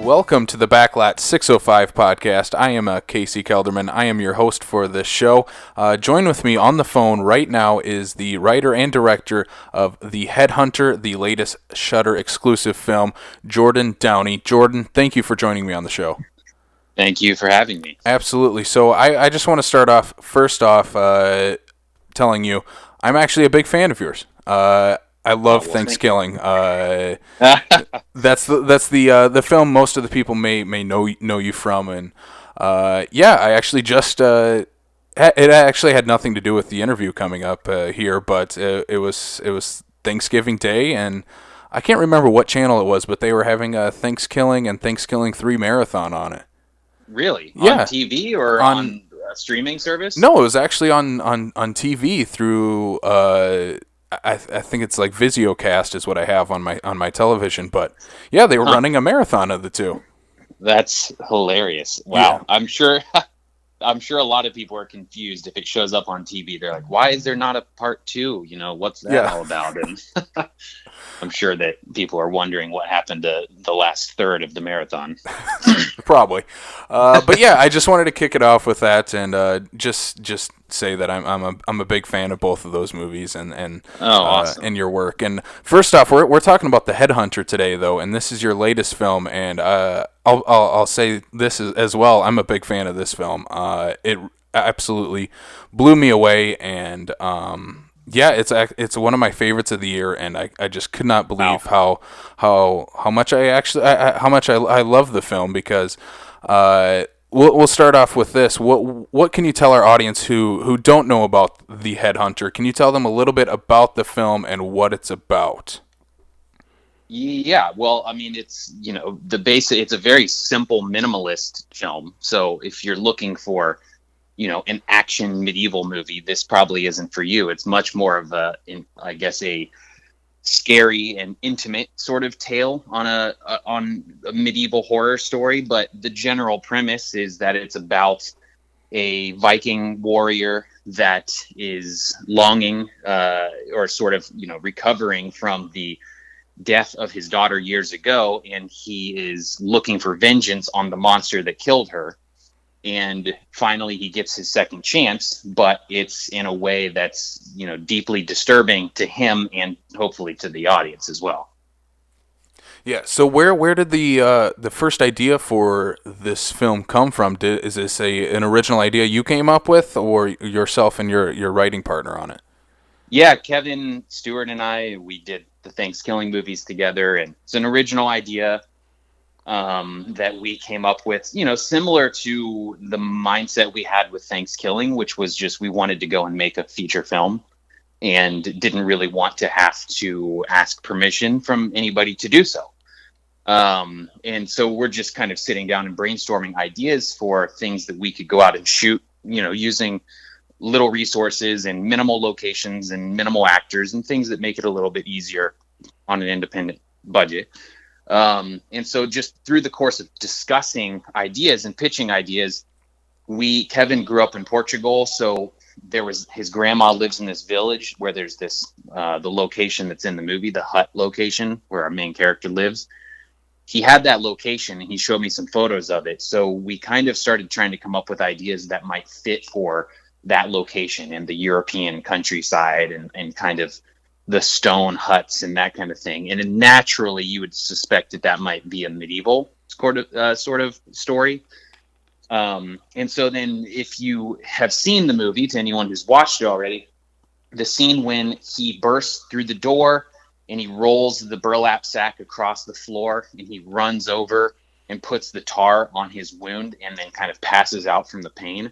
Welcome to the Backlot 605 podcast. I am Casey Kelderman. I am your host for this show. Join with me on the phone right now is the writer and director of The Headhunter, the latest Shudder Exclusive film, Jordan Downey. Jordan, thank you for joining me on the show. Thank you for having me. Absolutely. So I just want to start off, telling you I'm actually a big fan of yours. I love ThanksKilling. That's the film most of the people may know you from, and I actually just it actually had nothing to do with the interview coming up here, but it was Thanksgiving Day, and I can't remember what channel it was, but they were having a ThanksKilling and ThanksKilling 3 marathon on it. Really? Yeah. On TV or on a streaming service? No, it was actually on TV through. I think it's like Visiocast is what I have on my television, but yeah, they were running a marathon of the two. That's hilarious. Wow. Yeah. I'm sure a lot of people are confused if it shows up on TV. They're like, why is there not a part 2? You know, what's that all about? And I'm sure that people are wondering what happened to the last third of the marathon. Probably. But yeah, I just wanted to kick it off with that and just say that I'm a big fan of both of those movies and awesome. And your work. And first off, we're talking about The Headhunter today though, and this is your latest film, and I'll say this as well. I'm a big fan of this film. It absolutely blew me away, and yeah, it's one of my favorites of the year, and I just could not believe how much I love the film, because we'll start off with this. What can you tell our audience who don't know about The Headhunter? Can you tell them a little bit about the film and what it's about? Yeah, well, I mean, it's, it's a very simple minimalist film. So if you're looking for an action medieval movie, this probably isn't for you. It's much more of a scary and intimate sort of tale on a medieval horror story. But the general premise is that it's about a Viking warrior that is longing or sort of, recovering from the death of his daughter years ago. And he is looking for vengeance on the monster that killed her. And finally, he gets his second chance, but it's in a way that's, deeply disturbing to him and hopefully to the audience as well. Yeah. So where did the first idea for this film come from? Is this an original idea you came up with, or yourself and your writing partner on it? Yeah, Kevin Stewart and we did the ThanksKilling movies together, and it's an original idea that we came up with, similar to the mindset we had with ThanksKilling, which was just we wanted to go and make a feature film and didn't really want to have to ask permission from anybody to do so. And so we're just kind of sitting down and brainstorming ideas for things that we could go out and shoot, using little resources and minimal locations and minimal actors and things that make it a little bit easier on an independent budget. And so just through the course of discussing ideas and pitching ideas, Kevin grew up in Portugal. So his grandma lives in this village where there's this, the location that's in the movie, the hut location where our main character lives. He had that location and he showed me some photos of it. So we kind of started trying to come up with ideas that might fit for that location and the European countryside and kind of the stone huts and that kind of thing. And then naturally you would suspect that might be a medieval sort of story. And so then if you have seen the movie, to anyone who's watched it already, the scene when he bursts through the door and he rolls the burlap sack across the floor and he runs over and puts the tar on his wound and then kind of passes out from the pain.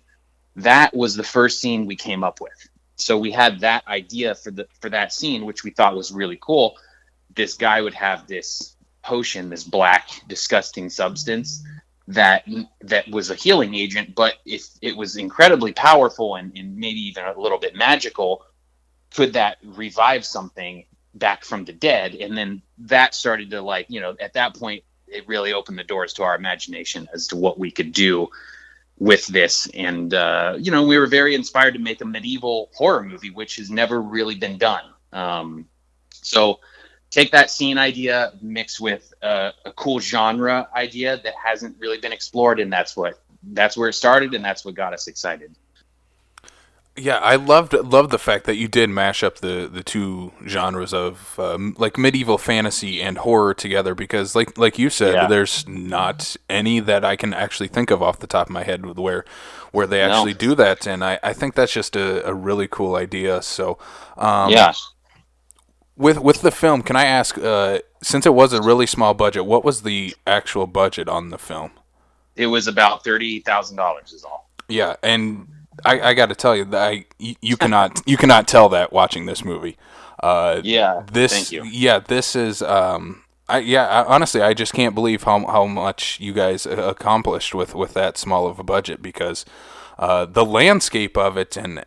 That was the first scene we came up with. So we had that idea for that scene, which we thought was really cool. This guy would have this potion, this black, disgusting substance that was a healing agent, but if it was incredibly powerful and maybe even a little bit magical, could that revive something back from the dead? And then that started to at that point, it really opened the doors to our imagination as to what we could do with this. And, we were very inspired to make a medieval horror movie, which has never really been done. So take that scene idea, mix with a cool genre idea that hasn't really been explored, and that's where it started, and that's what got us excited. Yeah, I loved the fact that you did mash up the two genres of like medieval fantasy and horror together, because like you said, Yeah. there's not any that I can actually think of off the top of my head where they No. actually do that, and I think that's just a really cool idea. So Yeah. with the film, can I ask, since it was a really small budget, what was the actual budget on the film? It was about $30,000 is all. Yeah, and I got to tell you that you cannot tell that watching this movie. Yeah. Thank you. This is honestly, I just can't believe how much you guys accomplished with that small of a budget, because the landscape of it, and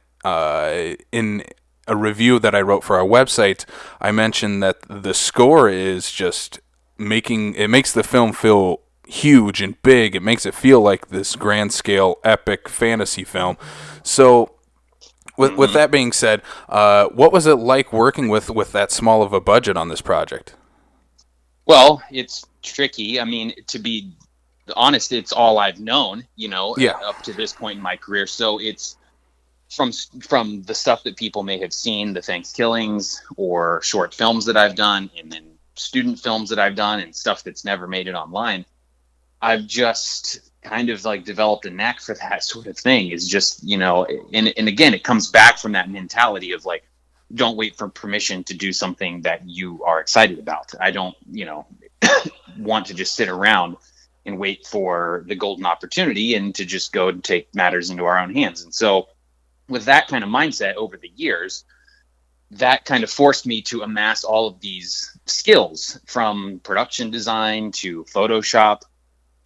in a review that I wrote for our website, I mentioned that the score is just makes the film feel huge and big. It makes it feel like this grand scale epic fantasy film. So with that being said, what was it like working with that small of a budget on this project? Well, it's tricky. I mean, to be honest, it's all I've known, Yeah. up to this point in my career. So it's from the stuff that people may have seen, the ThanksKillings or short films that I've done, and then student films that I've done, and stuff that's never made it online. I've just kind of like developed a knack for that sort of thing. Is just, and again, it comes back from that mentality of like, don't wait for permission to do something that you are excited about. I don't, want to just sit around and wait for the golden opportunity and to just go and take matters into our own hands. And so with that kind of mindset over the years, that kind of forced me to amass all of these skills, from production design to Photoshop,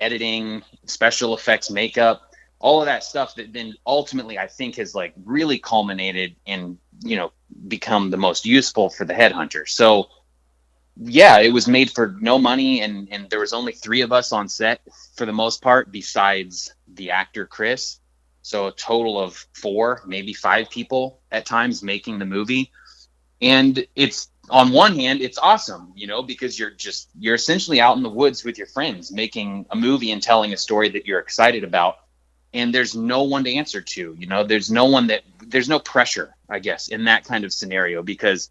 editing, special effects, makeup, all of that stuff that then ultimately I think has like really culminated and, become the most useful for the Headhunter. So yeah, it was made for no money, and there was only 3 of us on set for the most part, besides the actor Chris. So a total of 4, maybe 5 people at times making the movie. And it's, on one hand, it's awesome, because you're essentially out in the woods with your friends making a movie and telling a story that you're excited about. And there's no one to answer to, there's no pressure, I guess, in that kind of scenario, because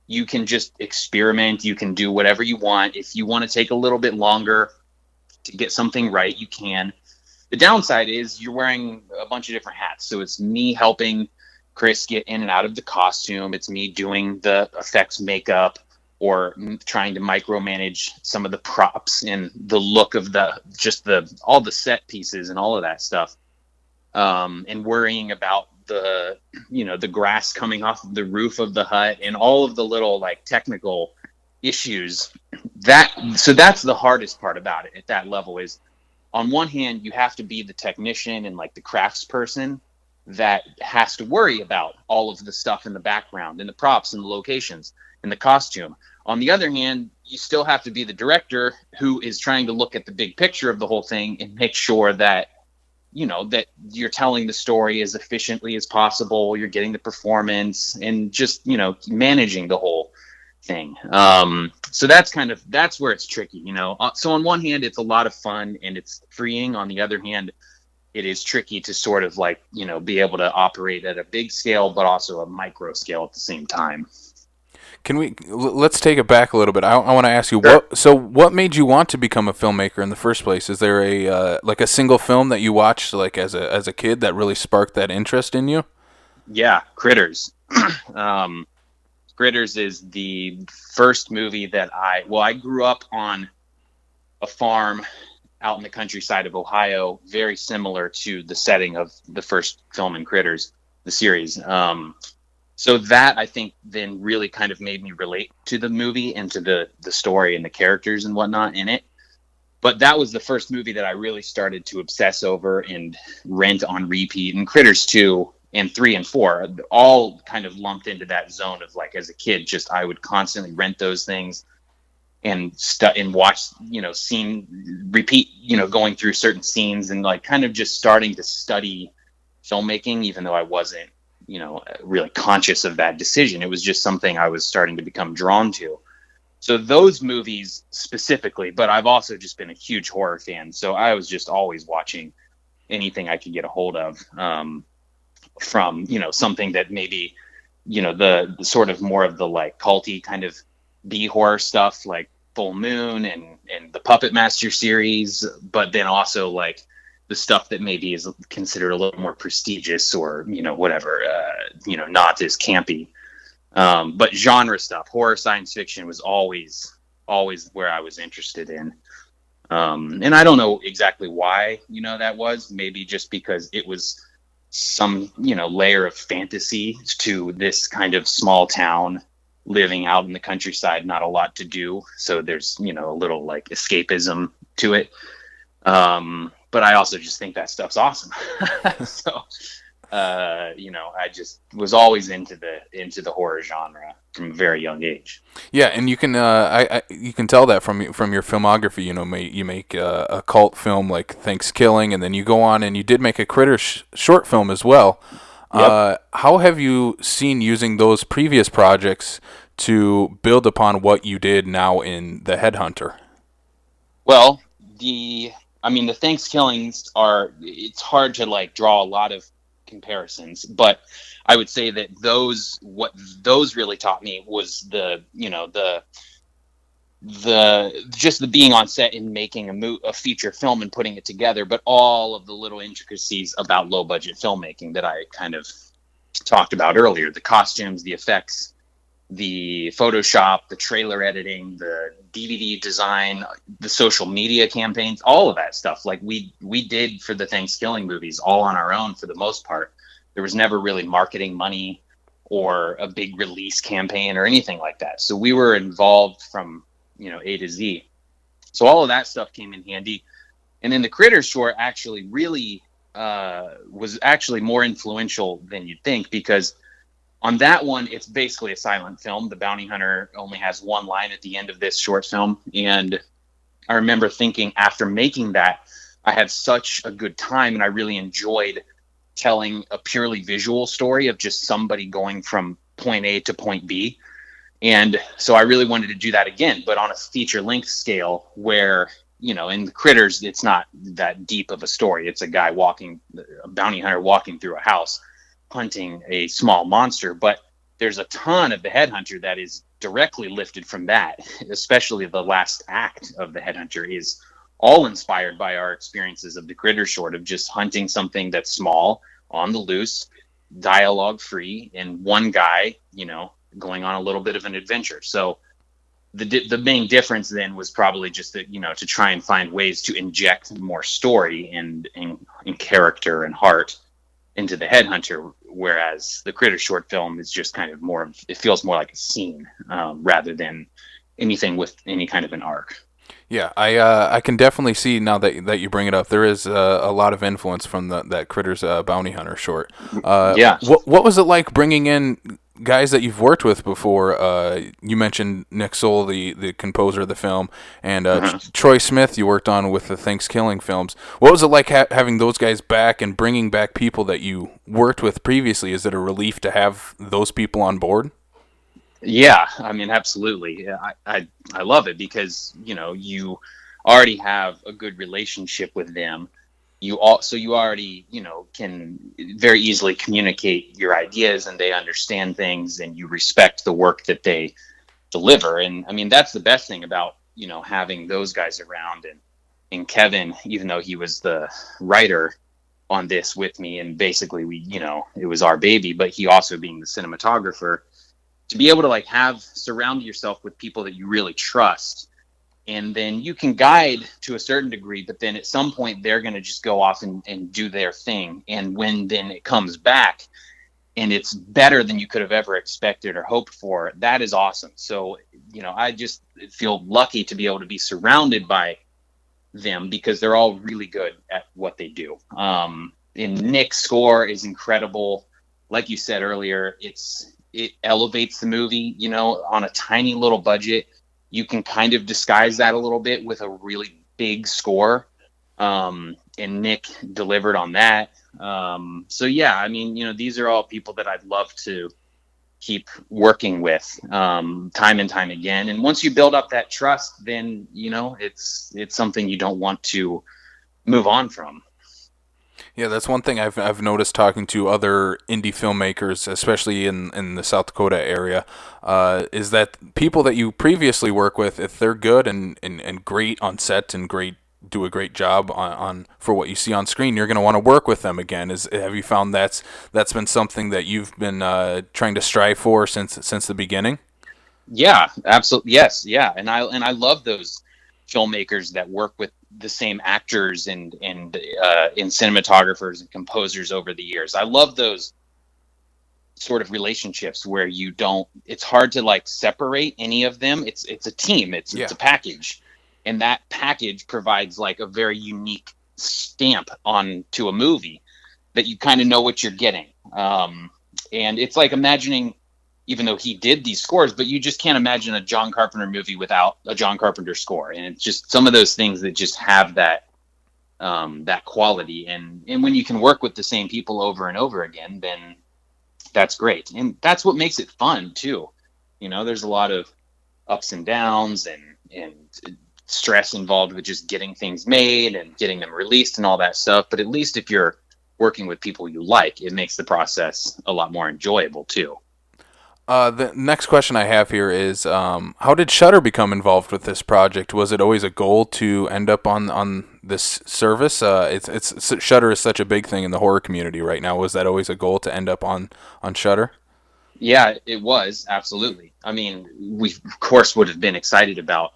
you can just experiment. You can do whatever you want. If you want to take a little bit longer to get something right, you can. The downside is you're wearing a bunch of different hats. So it's me helping Chris get in and out of the costume. It's me doing the effects, makeup, or trying to micromanage some of the props and the look of all the set pieces and all of that stuff. And worrying about the grass coming off of the roof of the hut and all of the little like technical issues. So that's the hardest part about it at that level. Is, on one hand, you have to be the technician and like the crafts person that has to worry about all of the stuff in the background and the props and the locations and the costume. On the other hand, you still have to be the director who is trying to look at the big picture of the whole thing and make sure that, that you're telling the story as efficiently as possible. You're getting the performance and just, managing the whole thing. So that's where it's tricky, So on one hand, it's a lot of fun and it's freeing. On the other hand, it is tricky to sort of like, be able to operate at a big scale, but also a micro scale at the same time. Let's take it back a little bit. I want to ask you, Sure. what made you want to become a filmmaker in the first place? Is there a single film that you watched like as a kid that really sparked that interest in you? Yeah, Critters. Critters is the first movie that I grew up on a farm out in the countryside of Ohio, very similar to the setting of the first film in Critters, the series. So that, I think, then really kind of made me relate to the movie and to the story and the characters and whatnot in it. But that was the first movie that I really started to obsess over and rent on repeat. And Critters 2 and 3 and 4 all kind of lumped into that zone of like, as a kid, just I would constantly rent those things and watch, repeat, going through certain scenes and like kind of just starting to study filmmaking, even though I wasn't, really conscious of that decision. It was just something I was starting to become drawn to. So those movies specifically, but I've also just been a huge horror fan. So I was just always watching anything I could get a hold of, from, something that maybe, the sort of more of the like culty kind of B horror stuff like Full Moon and the Puppet Master series, but then also like the stuff that maybe is considered a little more prestigious or, whatever, not as campy. But genre stuff, horror, science fiction was always where I was interested in. And I don't know exactly why, that was. Maybe just because it was some, layer of fantasy to this kind of small town living out in the countryside, not a lot to do. So there's, a little like escapism to it. But I also just think that stuff's awesome. So, I just was always into the horror genre from a very young age. Yeah, and you can you can tell that from your filmography. You make a cult film like ThanksKilling, and then you go on and you did make a Critter short film as well. Yep. How have you seen using those previous projects to build upon what you did now in the Headhunter? Well, the ThanksKillings it's hard to like draw a lot of comparisons, but I would say that what those really taught me was just the being on set and making a feature film and putting it together, but all of the little intricacies about low budget filmmaking that I kind of talked about earlier, the costumes, the effects, the Photoshop, the trailer editing, the DVD design, the social media campaigns, all of that stuff. Like we did for the ThanksKilling movies all on our own for the most part. There was never really marketing money or a big release campaign or anything like that. So we were involved from, A to Z. So all of that stuff came in handy. And then the Critter short actually really was actually more influential than you'd think, because on that one, it's basically a silent film. The bounty hunter only has one line at the end of this short film. And I remember thinking after making that, I had such a good time and I really enjoyed telling a purely visual story of just somebody going from point A to point B. And so I really wanted to do that again, but on a feature length scale where, in the Critters, it's not that deep of a story. It's a bounty hunter walking through a house hunting a small monster, but there's a ton of the Headhunter that is directly lifted from that, especially the last act of the Headhunter is all inspired by our experiences of the Critter short, of just hunting something that's small, on the loose, dialogue free, and one guy, going on a little bit of an adventure. So the main difference then was probably just that, to try and find ways to inject more story and character and heart into the Headhunter, whereas the Critter short film is just kind of it feels more like a scene, rather than anything with any kind of an arc. Yeah, I can definitely see now that you bring it up. There is a lot of influence from that Critters Bounty Hunter short. Yeah. What was it like bringing in guys that you've worked with before? You mentioned Nick Soul, the composer of the film, and Troy Smith you worked on with the ThanksKilling films. What was it like having those guys back and bringing back people that you worked with previously? Is it a relief to have those people on board? Yeah, absolutely. Yeah, I love it because, you already have a good relationship with them. You already, can very easily communicate your ideas and they understand things and you respect the work that they deliver. And that's the best thing about, having those guys around, and Kevin, even though he was the writer on this with me and basically it was our baby, but he also being the cinematographer, to be able to like surround yourself with people that you really trust, and then you can guide to a certain degree, but then at some point they're going to just go off and do their thing. And when then it comes back and it's better than you could have ever expected or hoped for, that is awesome. So, I just feel lucky to be able to be surrounded by them because they're all really good at what they do. And Nick's score is incredible. Like you said earlier, it elevates the movie, on a tiny little budget. You can kind of disguise that a little bit with a really big score. And Nick delivered on that. So yeah, these are all people that I'd love to keep working with, time and time again. And once you build up that trust, then it's something you don't want to move on from. Yeah, that's one thing I've noticed talking to other indie filmmakers, especially in the South Dakota area, is that people that you previously work with, if they're good and great on set and do a great job on for what you see on screen, you're going to want to work with them again. Have you found that's been something that you've been trying to strive for since the beginning? Yeah, absolutely. Yes. Yeah. And I love those filmmakers that work with the same actors and cinematographers and composers over the years. I love those sort of relationships where it's hard to like separate any of them. It's a team. It's a package. And that package provides like a very unique stamp on to a movie that you kind of know what you're getting. And it's like imagining, even though he did these scores, but you just can't imagine a John Carpenter movie without a John Carpenter score. And it's just some of those things that just have that quality. And when you can work with the same people over and over again, then that's great. And that's what makes it fun too. There's a lot of ups and downs and stress involved with just getting things made and getting them released and all that stuff. But at least if you're working with people you like, it makes the process a lot more enjoyable too. The next question I have here is, how did Shudder become involved with this project? Was it always a goal to end up on this service? It's Shudder is such a big thing in the horror community right now. Was that always a goal to end up on Shudder? Yeah, it was absolutely. I mean, we of course would have been excited about,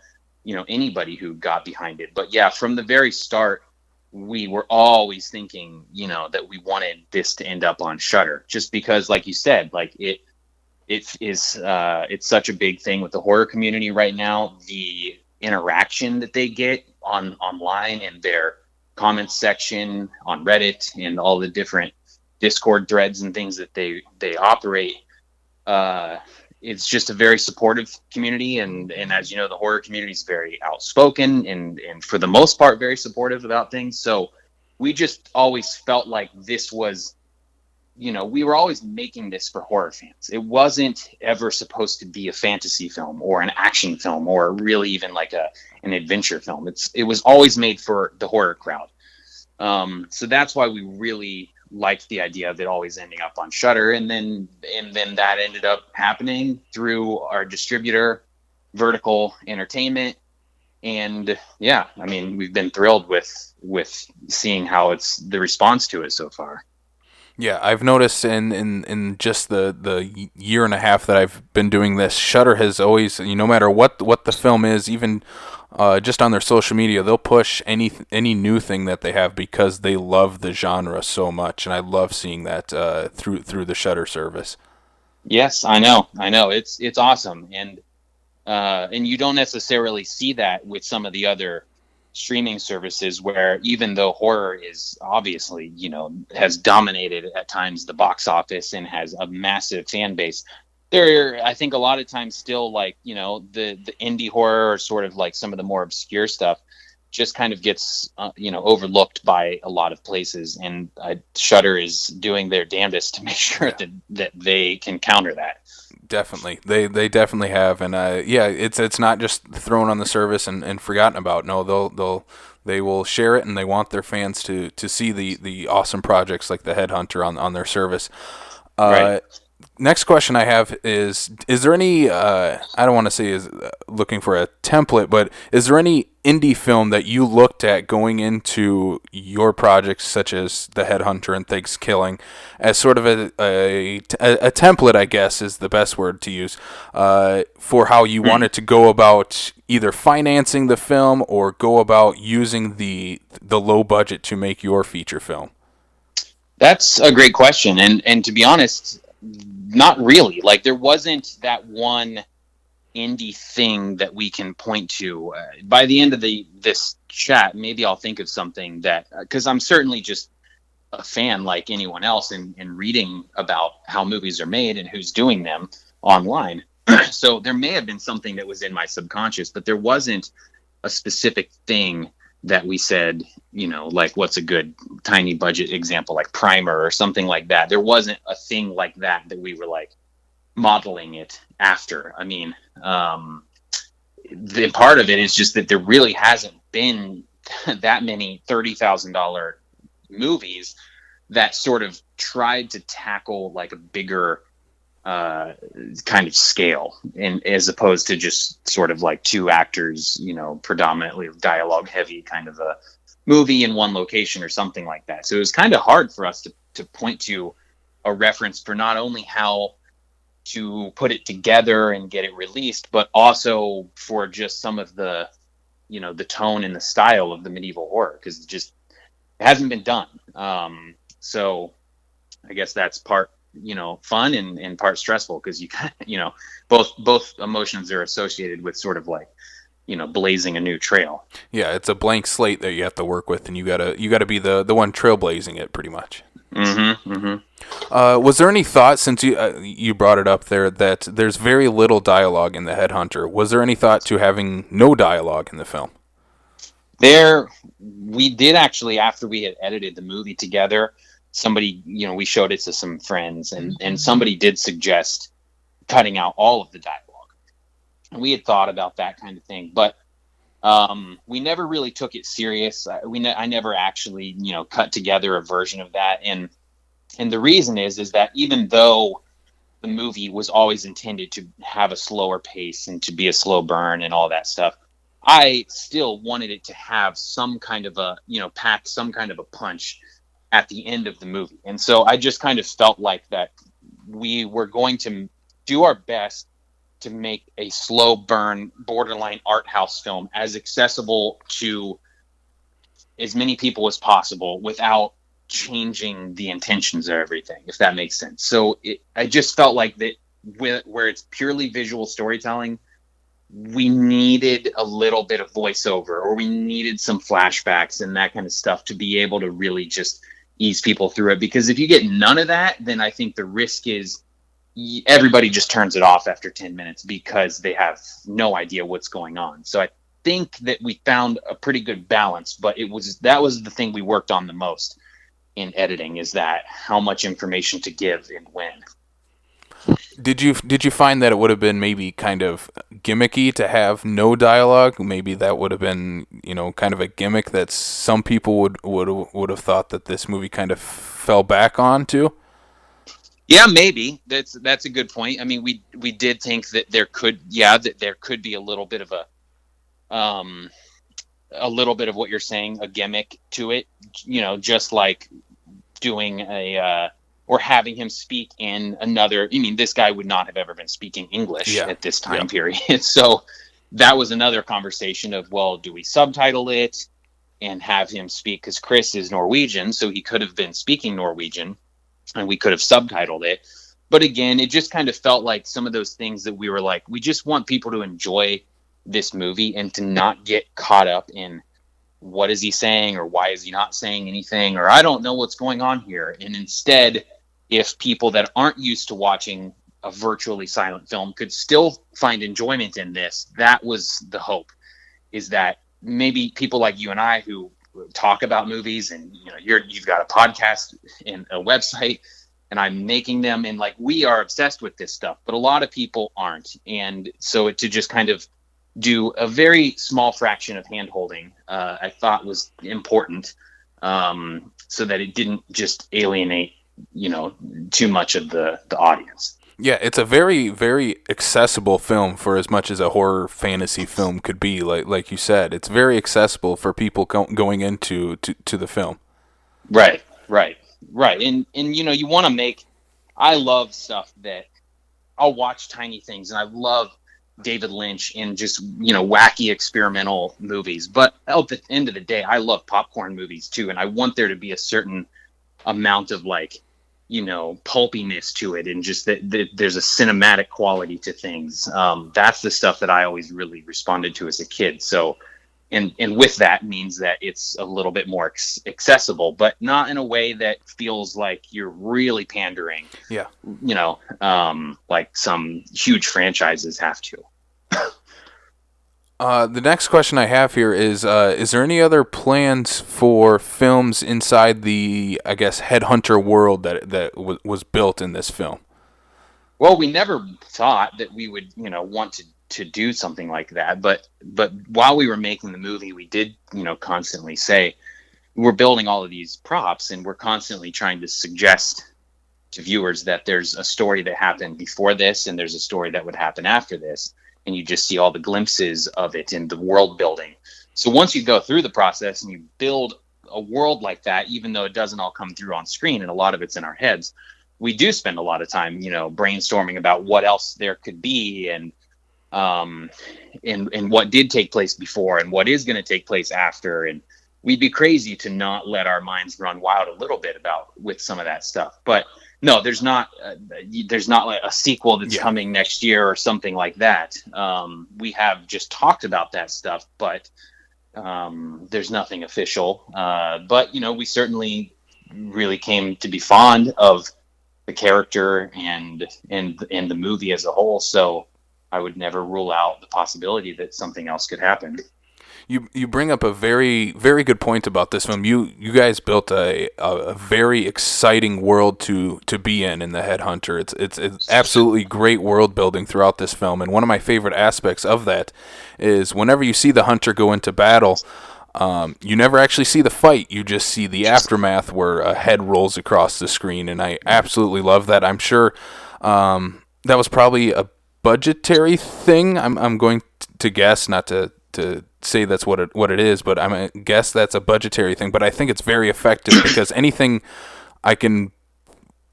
anybody who got behind it. But yeah, from the very start, we were always thinking, that we wanted this to end up on Shudder, just because, like you said, like it's such a big thing with the horror community right now. The interaction that they get online in their comments section on Reddit and all the different Discord threads and things that they operate, it's just a very supportive community, and as you know, the horror community is very outspoken and for the most part very supportive about things. So we just always felt like this was, we were always making this for horror fans. It wasn't ever supposed to be a fantasy film or an action film or really even like an adventure film. It was always made for the horror crowd. So that's why we really liked the idea of it always ending up on Shudder, and then that ended up happening through our distributor, Vertical Entertainment. And yeah, I mean, we've been thrilled with seeing how it's the response to it so far. Yeah, I've noticed in just the year and a half that I've been doing this, Shudder has always, no matter what the film is, even just on their social media, they'll push any new thing that they have because they love the genre so much, and I love seeing that through the Shudder service. Yes, I know. It's awesome. And you don't necessarily see that with some of the other streaming services, where even though horror is obviously, has dominated at times the box office and has a massive fan base, there, I think a lot of times still, like, the indie horror or sort of like some of the more obscure stuff just kind of gets, overlooked by a lot of places. And Shudder is doing their damnedest to make sure that they can counter that. Definitely, they definitely have, and yeah, it's not just thrown on the service and forgotten about. No, they will share it, and they want their fans to see the awesome projects like the Headhunter on their service. Right. Next question I have is there any, I don't want to say is looking for a template, but is there any indie film that you looked at going into your projects, such as the Headhunter and ThanksKilling, as sort of a template, I guess is the best word to use, for how you wanted to go about either financing the film or go about using the low budget to make your feature film? That's a great question. And to be honest, not really. Like, there wasn't that one indie thing that we can point to. By the end of this chat, maybe I'll think of something that, because I'm certainly just a fan like anyone else, and reading about how movies are made and who's doing them online. So there may have been something that was in my subconscious, but there wasn't a specific thing that we said, like, what's a good tiny budget example, like Primer or something like that. There wasn't a thing like that we were like, modeling it after. I mean, the part of it is just that there really hasn't been that many $30,000 movies that sort of tried to tackle like a bigger kind of scale, and as opposed to just sort of like two actors, predominantly dialogue heavy kind of a movie in one location or something like that. So it was kind of hard for us to point to a reference for not only how to put it together and get it released, but also for just some of the, the tone and the style of the medieval horror, because it hasn't been done. So I guess that's part, fun and part stressful, because you kind of, both emotions are associated with sort of like, blazing a new trail. Yeah, it's a blank slate that you have to work with, and you gotta be the one trailblazing it, pretty much. Mm-hmm. Mm-hmm. Was there any thought, since you brought it up there, that there's very little dialogue in the Headhunter? Was there any thought to having no dialogue in the film? We did actually, after we had edited the movie together, somebody, we showed it to some friends, and somebody did suggest cutting out all of the dialogue. And we had thought about that kind of thing, but we never really took it serious. I never actually, cut together a version of that. And the reason is that even though the movie was always intended to have a slower pace and to be a slow burn and all that stuff, I still wanted it to have some kind of a, pack some kind of a punch at the end of the movie. And so I just kind of felt like that we were going to do our best to make a slow burn, borderline art house film as accessible to as many people as possible without changing the intentions of everything, if that makes sense. So I just felt like that where it's purely visual storytelling, we needed a little bit of voiceover, or we needed some flashbacks and that kind of stuff to be able to really just ease people through it. Because if you get none of that, then I think the risk is everybody just turns it off after 10 minutes because they have no idea what's going on. So I think that we found a pretty good balance, but that was the thing we worked on the most in editing, is that how much information to give and when. Did you find that it would have been maybe kind of gimmicky to have no dialogue? Maybe that would have been, kind of a gimmick that some people would have thought that this movie kind of fell back on to? Yeah, maybe that's a good point. I mean, we did think that there could be a little bit of what you're saying, a gimmick to it, just like doing or having him speak in another. I mean, this guy would not have ever been speaking English at this time period. So that was another conversation of, well, do we subtitle it and have him speak? Because Chris is Norwegian, so he could have been speaking Norwegian, and we could have subtitled it. But again, it just kind of felt like some of those things that we were like, we just want people to enjoy this movie and to not get caught up in what is he saying, or why is he not saying anything, or I don't know what's going on here. And instead, if people that aren't used to watching a virtually silent film could still find enjoyment in this, that was the hope, is that maybe people like you and I who talk about movies, and you've got a podcast and a website, and I'm making them, and like, we are obsessed with this stuff, but a lot of people aren't. And so to just kind of do a very small fraction of hand-holding, I thought was important, so that it didn't just alienate too much of the audience. Yeah, it's a very, very accessible film for as much as a horror fantasy film could be. Like you said, it's very accessible for people going into the film. Right. And you want to make. I love stuff that I'll watch tiny things, and I love David Lynch and just wacky experimental movies. But at the end of the day, I love popcorn movies too, and I want there to be a certain amount of like, pulpiness to it, and just that there's a cinematic quality to things. That's the stuff that I always really responded to as a kid. So, and with that means that it's a little bit more accessible, but not in a way that feels like you're really pandering. Yeah. Like some huge franchises have to. The next question I have here is there any other plans for films inside the, I guess, Headhunter world that was built in this film? Well, we never thought that we would, want to do something like that. But while we were making the movie, we did, constantly say we're building all of these props, and we're constantly trying to suggest to viewers that there's a story that happened before this, and there's a story that would happen after this, and you just see all the glimpses of it in the world building. So once you go through the process and you build a world like that, even though it doesn't all come through on screen, and a lot of it's in our heads, we do spend a lot of time, brainstorming about what else there could be, and what did take place before and what is going to take place after. And we'd be crazy to not let our minds run wild a little bit with some of that stuff. But no, there's not like a sequel that's coming next year or something like that. We have just talked about that stuff, but there's nothing official. But we certainly really came to be fond of the character and the movie as a whole. So I would never rule out the possibility that something else could happen. You bring up a very, very good point about this film. You guys built a very exciting world to be in the Headhunter. It's absolutely great world building throughout this film, and one of my favorite aspects of that is whenever you see the hunter go into battle, you never actually see the fight. You just see the aftermath where a head rolls across the screen, and I absolutely love that. I'm sure that was probably a budgetary thing. I'm going to guess, not to say that's what it is, but I'm going to guess that's a budgetary thing. But I think it's very effective because anything I can,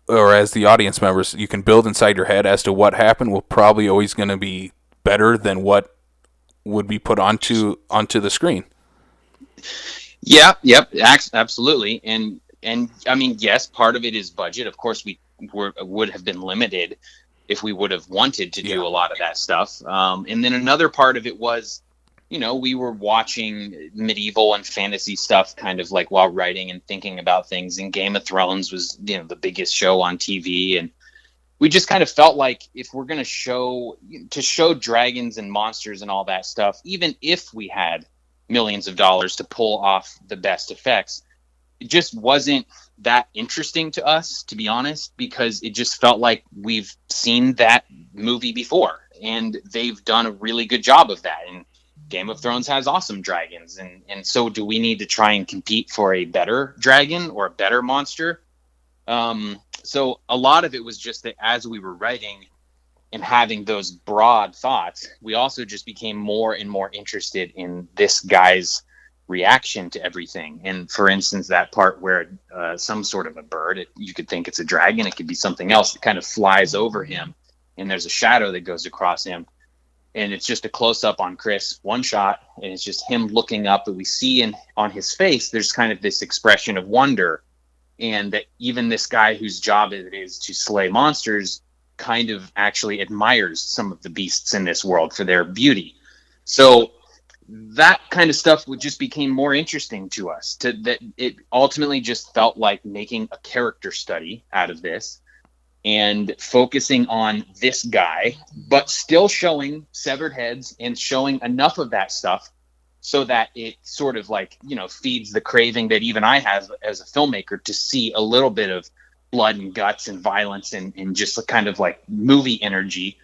or as the audience members, you can build inside your head as to what happened will probably always going to be better than what would be put onto the screen. Yeah, yep, absolutely. And I mean, yes, part of it is budget. Of course, we would have been limited if we would have wanted to do a lot of that stuff. And then another part of it was, we were watching medieval and fantasy stuff kind of like while writing and thinking about things. And Game of Thrones was, the biggest show on TV. And we just kind of felt like if we're going to show dragons and monsters and all that stuff, even if we had millions of dollars to pull off the best effects, it just wasn't that interesting to us, to be honest, because it just felt like we've seen that movie before, and they've done a really good job of that. And Game of Thrones has awesome dragons, and so do we need to try and compete for a better dragon or a better monster? So a lot of it was just that as we were writing and having those broad thoughts, we also just became more and more interested in this guy's reaction to everything. And for instance, that part where some sort of a bird, you could think it's a dragon, it could be something else, that kind of flies over him, and there's a shadow that goes across him, and it's just a close-up on Chris, one shot, and it's just him looking up, and we see on his face there's kind of this expression of wonder, and that even this guy whose job it is to slay monsters kind of actually admires some of the beasts in this world for their beauty. So that kind of stuff just became more interesting to us, that it ultimately just felt like making a character study out of this and focusing on this guy, but still showing severed heads and showing enough of that stuff so that it sort of like, feeds the craving that even I have as a filmmaker to see a little bit of blood and guts and violence and just a kind of like movie energy.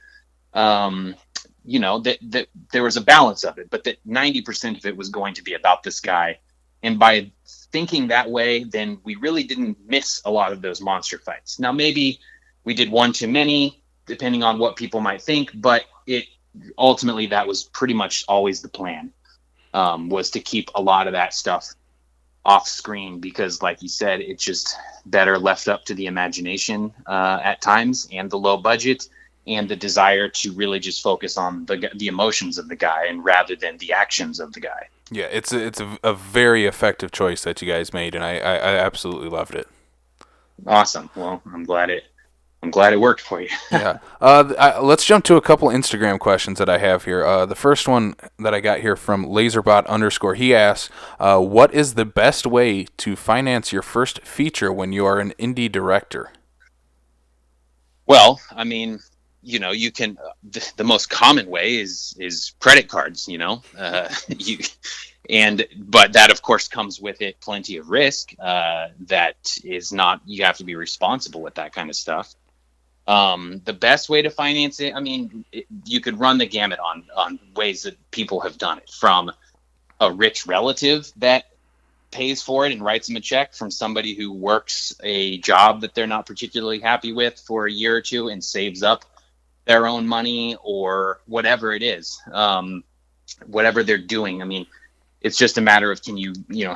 That there was a balance of it, but that 90% of it was going to be about this guy. And by thinking that way, then we really didn't miss a lot of those monster fights. Now, maybe we did one too many, depending on what people might think, but ultimately that was pretty much always the plan, was to keep a lot of that stuff off screen, because like you said, it's just better left up to the imagination at times, and the low budget, and the desire to really just focus on the emotions of the guy and rather than the actions of the guy. Yeah, it's a very effective choice that you guys made, and I absolutely loved it. Awesome. Well, I'm glad it worked for you. Yeah. Let's jump to a couple Instagram questions that I have here. The first one that I got here from Laserbot_, he asks, what is the best way to finance your first feature when you are an indie director? Well, I mean, you can, the most common way is credit cards, but that of course comes with it plenty of risk. That is not, you have to be responsible with that kind of stuff. The best way to finance it, I mean, you could run the gamut on ways that people have done it, from a rich relative that pays for it and writes them a check, from somebody who works a job that they're not particularly happy with for a year or two and saves up their own money, or whatever it is, whatever they're doing. I mean, it's just a matter of,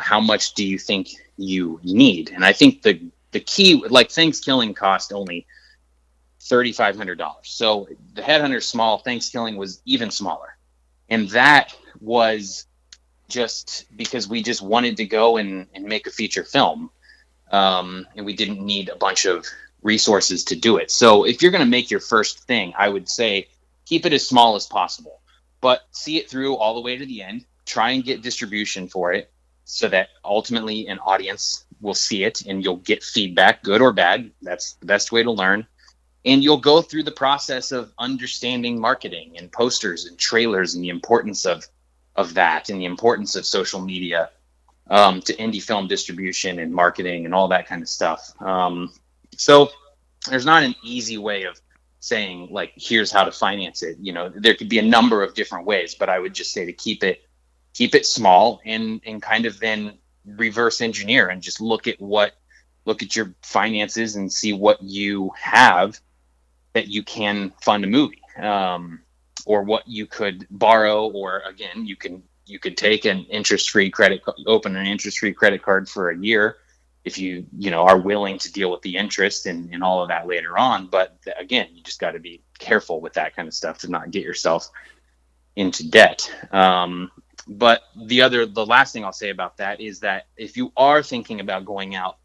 how much do you think you need? And I think the key, like, ThanksKilling cost only $3,500. So the Headhunter's small, ThanksKilling was even smaller. And that was just because we just wanted to go and make a feature film. And we didn't need a bunch of resources to do it. So if you're going to make your first thing, I would say keep it as small as possible, but see it through all the way to the end. Try and get distribution for it so that ultimately an audience will see it and you'll get feedback, good or bad. That's the best way to learn. And you'll go through the process of understanding marketing and posters and trailers and the importance of that, and the importance of social media to indie film distribution and marketing and all that kind of stuff. So there's not an easy way of saying, like, here's how to finance it. There could be a number of different ways, but I would just say to keep it small, and kind of then reverse engineer and just look at your finances and see what you have that you can fund a movie, or what you could borrow, or again, you could take an interest-free open an interest-free credit card for a year if you are willing to deal with the interest and all of that later on. But again, you just got to be careful with that kind of stuff to not get yourself into debt. But the last thing I'll say about that is that if you are thinking about going out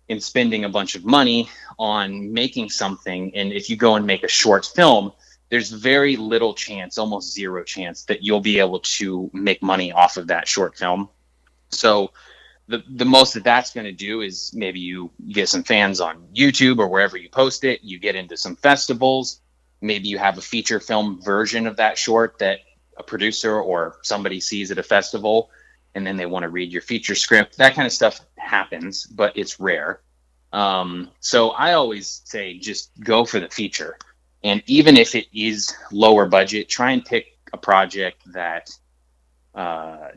and spending a bunch of money on making something, and if you go and make a short film, there's very little chance, almost zero chance, that you'll be able to make money off of that short film. So the most that's going to do is maybe you get some fans on YouTube or wherever you post it, you get into some festivals, maybe you have a feature film version of that short that a producer or somebody sees at a festival, and then they want to read your feature script. That kind of stuff happens, but it's rare. So I always say just go for the feature. And even if it is lower budget, try and pick a project that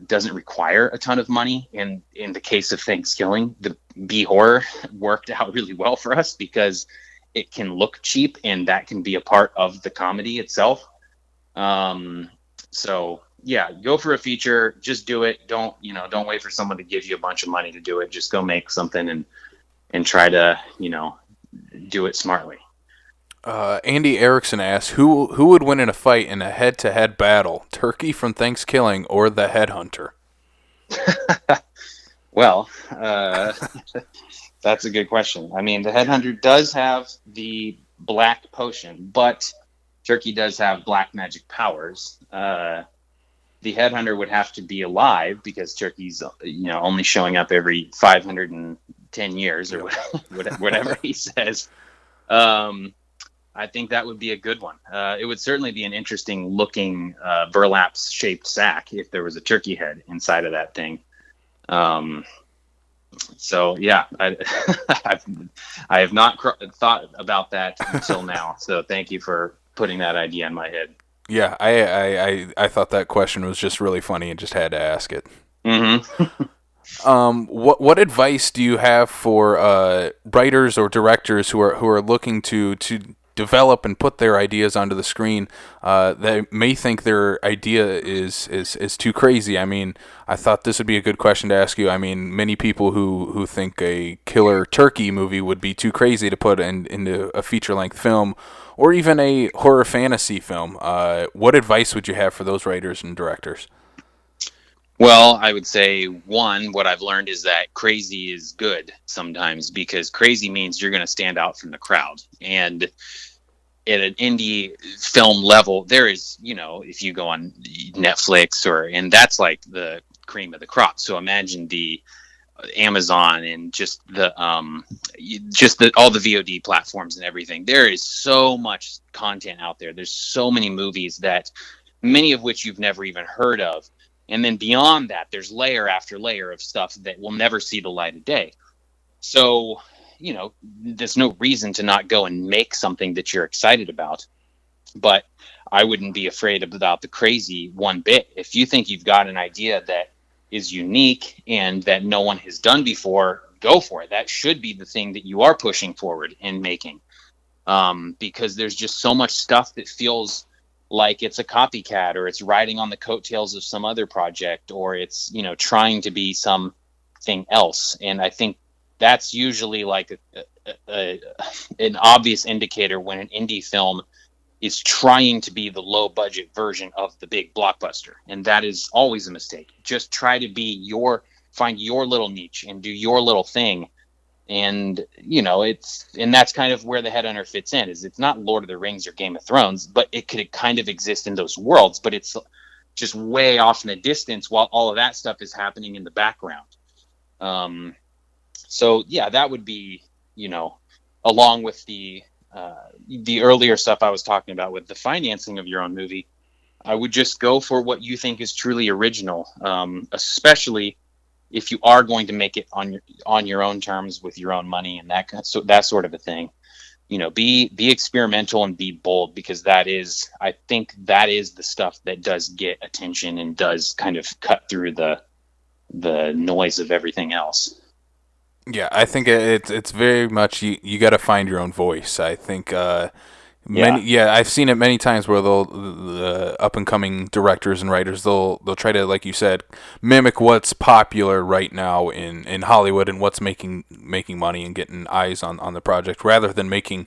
doesn't require a ton of money. And in the case of ThanksKilling, the B horror worked out really well for us because it can look cheap, and that can be a part of the comedy itself. So yeah, go for a feature. Just do it. Don't wait for someone to give you a bunch of money to do it. Just go make something and try to do it smartly. Andy Erickson asks, who would win in a fight in a head-to-head battle, Turkey from ThanksKilling or the Headhunter? Well, that's a good question. I mean, the Headhunter does have the black potion, but Turkey does have black magic powers. The Headhunter would have to be alive because Turkey's only showing up every 510 years or whatever he says. I think that would be a good one. It would certainly be an interesting looking burlap-shaped sack if there was a turkey head inside of that thing. So yeah, I have not thought about that until now. So thank you for putting that idea in my head. Yeah, I thought that question was just really funny and just had to ask it. Mm-hmm. What advice do you have for writers or directors who are looking to develop and put their ideas onto the screen? They may think their idea is too crazy. I mean, I thought this would be a good question to ask you. I mean, many people who think a killer turkey movie would be too crazy to put into a feature-length film, or even a horror fantasy film. What advice would you have for those writers and directors? Well, I would say, one, what I've learned is that crazy is good sometimes, because crazy means you're going to stand out from the crowd. And at an indie film level, there is, if you go on Netflix and that's like the cream of the crop. So imagine the Amazon and just all the VOD platforms and everything. There is so much content out there. There's so many movies that many of which you've never even heard of. And then beyond that, there's layer after layer of stuff that will never see the light of day. So there's no reason to not go and make something that you're excited about. But I wouldn't be afraid about the crazy one bit. If you think you've got an idea that is unique and that no one has done before, go for it. That should be the thing that you are pushing forward and making. Because there's just so much stuff that feels like it's a copycat, or it's riding on the coattails of some other project, or it's, trying to be something else. And I think that's usually like an obvious indicator when an indie film is trying to be the low budget version of the big blockbuster. And that is always a mistake. Just try to find your little niche and do your little thing. And, and that's kind of where the Headhunter fits in. Is it's not Lord of the Rings or Game of Thrones, but it could kind of exist in those worlds, but it's just way off in the distance while all of that stuff is happening in the background. So yeah, that would be, along with the earlier stuff I was talking about with the financing of your own movie, I would just go for what you think is truly original, especially if you are going to make it on your own terms with your own money and that sort of a thing. Be experimental and be bold, because I think that is the stuff that does get attention and does kind of cut through the noise of everything else. Yeah, I think it's very much you got to find your own voice. I think I've seen it many times where the up and coming directors and writers they'll try to, like you said, mimic what's popular right now in Hollywood and what's making money and getting eyes on the project, rather than making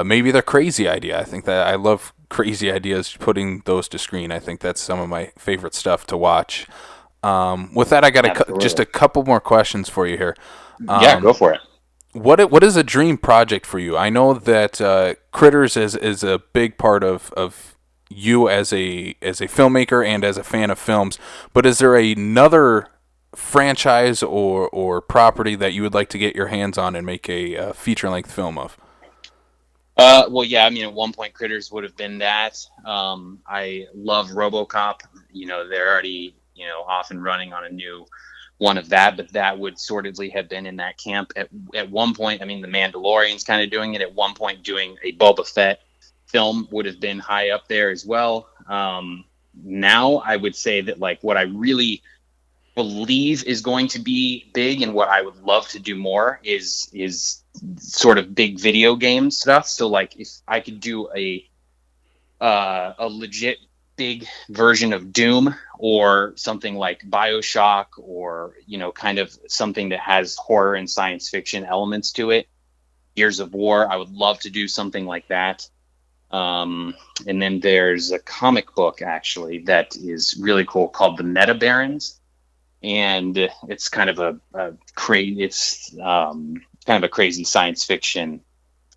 maybe their crazy idea. I think that I love crazy ideas, putting those to screen. I think that's some of my favorite stuff to watch. With that, I got just a couple more questions for you here. Yeah, go for it. What is a dream project for you? I know that Critters is a big part of you as a filmmaker and as a fan of films, but is there another franchise or property that you would like to get your hands on and make a feature-length film of? Well, yeah, I mean, at one point Critters would have been that. I love RoboCop. They're already, off and running on a new one of that, but that would sortedly have been in that camp at one point. I mean, The Mandalorian's kind of doing it at one point. Doing a Boba Fett film would have been high up there as well. Now I would say that, like, what I really believe is going to be big and what I would love to do more is sort of big video game stuff. So, like, if I could do a legit big version of Doom, or something like BioShock, or kind of something that has horror and science fiction elements to it, Gears of War, I would love to do something like that. And then there's a comic book actually that is really cool called The Meta Barons, and it's kind of a crazy science fiction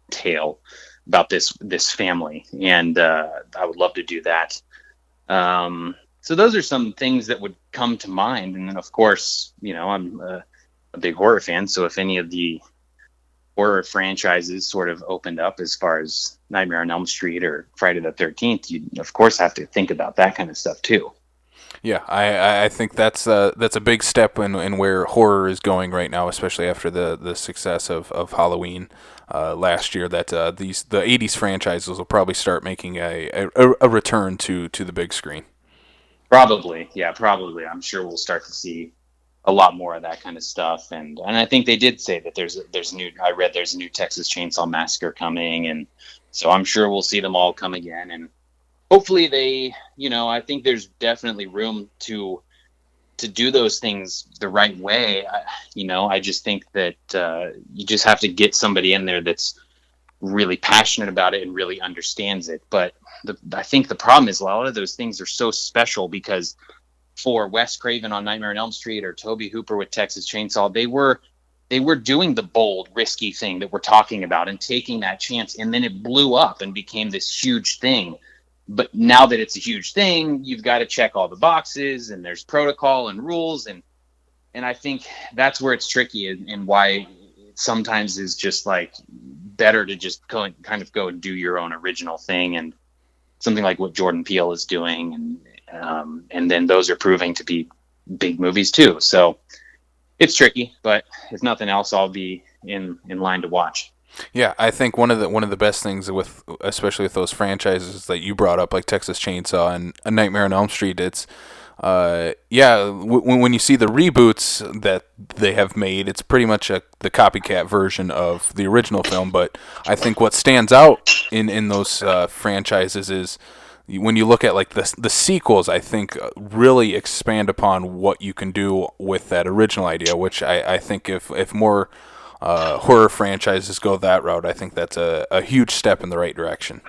tale about this family, and I would love to do that. So those are some things that would come to mind. And then, of course, I'm a big horror fan. So if any of the horror franchises sort of opened up, as far as Nightmare on Elm Street or Friday the 13th, you of course have to think about that kind of stuff too. Yeah, I think that's a big step in where horror is going right now, especially after the success of Halloween last year. That the 80s franchises will probably start making a return to the big screen. Probably. I'm sure we'll start to see a lot more of that kind of stuff. And I think they did say that there's a new Texas Chainsaw Massacre coming, and so I'm sure we'll see them all come again. And hopefully they, I think there's definitely room to do those things the right way. I just think that you just have to get somebody in there that's really passionate about it and really understands it. But I think the problem is a lot of those things are so special, because for Wes Craven on Nightmare on Elm Street, or Tobe Hooper with Texas Chainsaw, they were doing the bold, risky thing that we're talking about and taking that chance, and then it blew up and became this huge thing. But now that it's a huge thing, you've got to check all the boxes, and there's protocol and rules, and I think that's where it's tricky, and why it sometimes is just like better to just kind of go and do your own original thing, and something like what Jordan Peele is doing, and then those are proving to be big movies too. So it's tricky, but if nothing else, I'll be in line to watch. Yeah, I think one of the best things with, especially with those franchises that you brought up, like Texas Chainsaw and A Nightmare on Elm Street, it's when you see the reboots that they have made, it's pretty much the copycat version of the original film. But I think what stands out in those franchises is when you look at like the sequels, I think really expand upon what you can do with that original idea, which I think if more horror franchises go that route, I think that's a huge step in the right direction.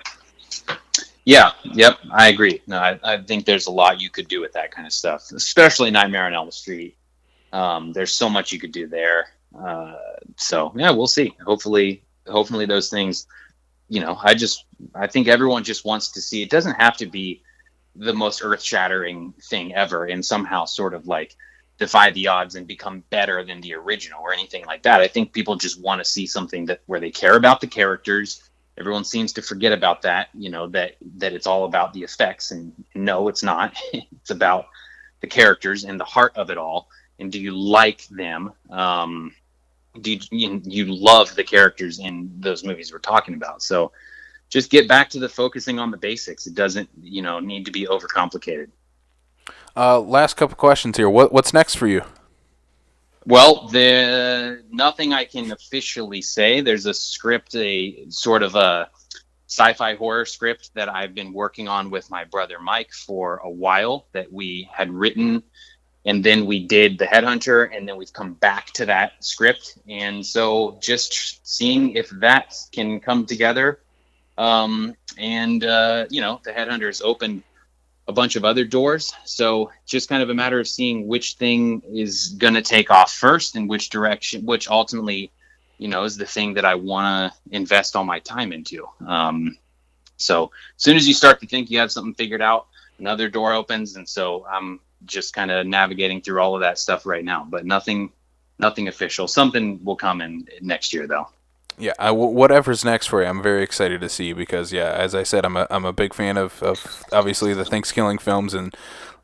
Yeah, yep, I agree. No, I think there's a lot you could do with that kind of stuff, especially Nightmare on Elm Street. There's so much you could do there. So yeah, we'll see. Hopefully those things, I think everyone just wants to see. It doesn't have to be the most earth-shattering thing ever and somehow sort of like defy the odds and become better than the original or anything like that. I think people just want to see something where they care about the characters. Everyone seems to forget about that, that it's all about the effects, and no, it's not. It's about the characters and the heart of it all. And do you like them? Do you love the characters in those movies we're talking about? So just get back to the focusing on the basics. It doesn't, need to be overcomplicated. Last couple questions here. What's next for you? Well, nothing I can officially say. There's a script, a sort of a sci-fi horror script that I've been working on with my brother Mike for a while that we had written, and then we did the Headhunter, and then we've come back to that script. And so just seeing if that can come together. The Headhunter has opened a bunch of other doors. So just kind of a matter of seeing which thing is going to take off first and which direction, which ultimately, is the thing that I want to invest all my time into. So as soon as you start to think you have something figured out, another door opens. And so I'm just kind of navigating through all of that stuff right now, but nothing official. Something will come in next year though. Yeah, whatever's next for you, I'm very excited to see because, yeah, as I said, I'm a big fan of obviously the ThanksKilling films and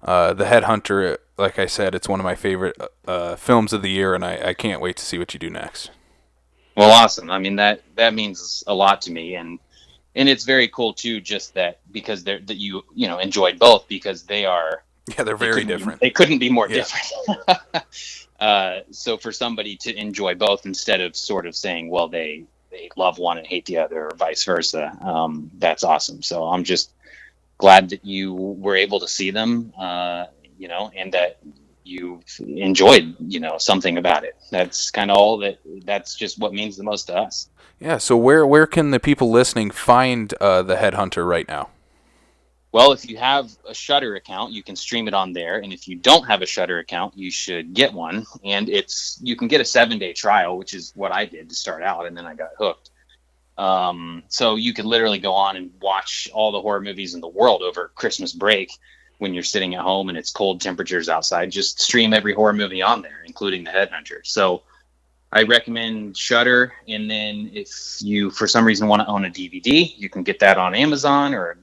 the Headhunter. Like I said, it's one of my favorite films of the year, and I can't wait to see what you do next. Well, awesome. I mean that means a lot to me, and it's very cool too. Just that because that you enjoyed both because they're very different. They couldn't be more different. So for somebody to enjoy both instead of sort of saying, well, they love one and hate the other or vice versa, that's awesome. So I'm just glad that you were able to see them, and that you enjoyed, something about it. That's kind of that's just what means the most to us. Yeah. So where can the people listening find the Headhunter right now? Well, if you have a Shudder account, you can stream it on there. And if you don't have a Shudder account, you should get one. And you can get a 7-day trial, which is what I did to start out. And then I got hooked. So you can literally go on and watch all the horror movies in the world over Christmas break when you're sitting at home and it's cold temperatures outside. Just stream every horror movie on there, including the Headhunter. So I recommend Shudder. And then if you, for some reason, want to own a DVD, you can get that on Amazon or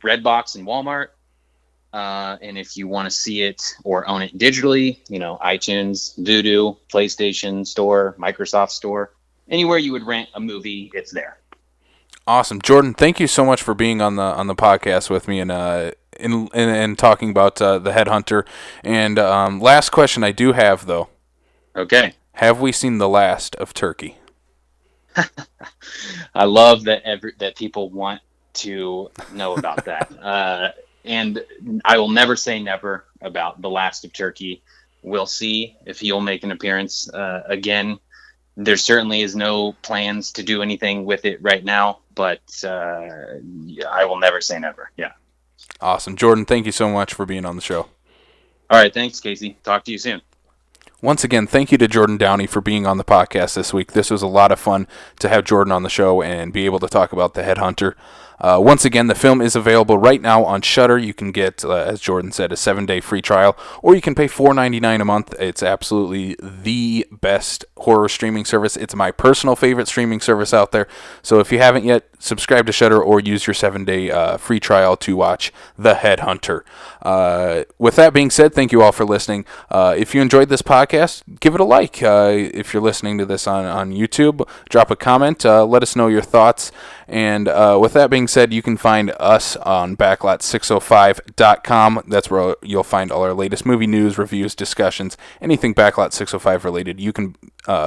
Redbox and Walmart. And if you want to see it or own it digitally, iTunes, Vudu, PlayStation Store, Microsoft Store, anywhere you would rent a movie, it's there. Awesome, Jordan. Thank you so much for being on the podcast with me and talking about the Headhunter. And last question I do have though. Okay. Have we seen the last of Turkey? I love that people want to know about that. And I will never say never about The Last of Turkey. We'll see if he'll make an appearance again. There certainly is no plans to do anything with it right now, but I will never say never. Yeah. Awesome. Jordan, thank you so much for being on the show. All right. Thanks, Casey. Talk to you soon. Once again, thank you to Jordan Downey for being on the podcast this week. This was a lot of fun to have Jordan on the show and be able to talk about the Headhunter. Once again, the film is available right now on Shudder. You can get, as Jordan said, a 7-day free trial, or you can pay $4.99 a month. It's absolutely the best horror streaming service. It's my personal favorite streaming service out there. So if you haven't yet, subscribe to Shudder or use your 7-day free trial to watch The Headhunter. With that being said, thank you all for listening. If you enjoyed this podcast, give it a like. If you're listening to this on YouTube, drop a comment. Let us know your thoughts. And with that being said, you can find us on backlot605.com. That's where you'll find all our latest movie news, reviews, discussions, anything Backlot 605 related. You can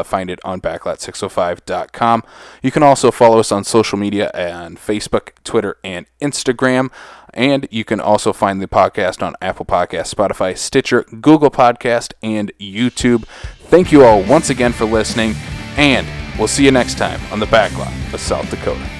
find it on backlot605.com. You can also follow us on social media on Facebook, Twitter, and Instagram. And you can also find the podcast on Apple Podcasts, Spotify, Stitcher, Google Podcast, and YouTube. Thank you all once again for listening, and we'll see you next time on the Backlot of South Dakota.